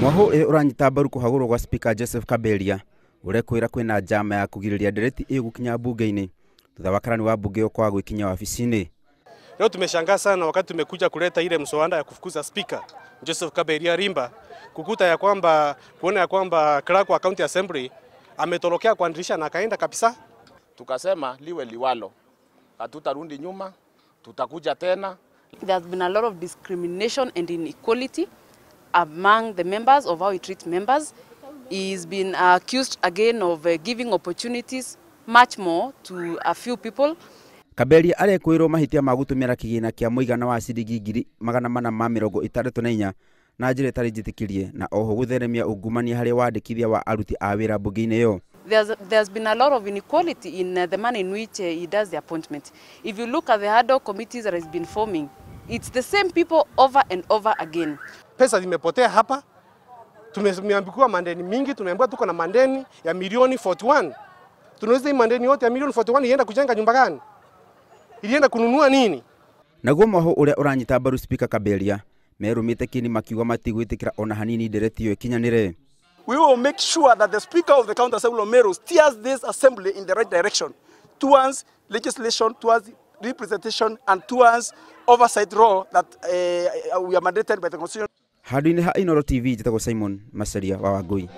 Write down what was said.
Mwaho uranyita mbaru kuhagurwa kwa spika Joseph Kaberia urekwira kwina njama ya kugiriria ndereti igukinya bunge-ini thutha wa karani wa bunge kwa gwikinya ofisini. Leo tumeshangaa sana wakati tumekuja kuleta ile mswada ya kufukuza spika Joseph Kaberia Rimba, kuona ya kwamba clerk wa county assembly ametorokea kwa dirisha na kaenda kabisa. Tukasema liwe liwalo, hatutarudi nyuma, tutakuja tena. There has been a lot of discrimination and inequality among the members of how we treat members. He's been accused again of giving opportunities much more to a few people. Kaberia arekwirwo mahitia ma gutumira kigina kia muigana wa ciringi 464 na njira itari njitikirie na oho gutheremia ungumania hari wandikithia wa aruti a wira bunge-ini yo. There's been a lot of inequality in the manner in which he does the appointment. If you look at the ad hoc committees that has been forming, it's the same people over and over again. Pesa zimepotea hapa. Tumeambiwa mandeni mingi, tumeambiwa tuko na mandeni ya milioni 41. Tunaweza hii mandeni yote ya milioni 41 ienda kujenga nyumba gani? Ilienda kununua nini? Naguo mwaho uria uranyita mbaru spika Kaberia Meru mitekini makiuga matigwitikira ona hanini ndereti yo ikinyanire. We will make sure that the Speaker of the County Assembly of Meru steers this assembly in the right direction towards legislation, towards representation, and towards oversight role that we are mandated by the Constitution. Hadini ha Inooro TV jitagwo Simon Masaria wa Wangui.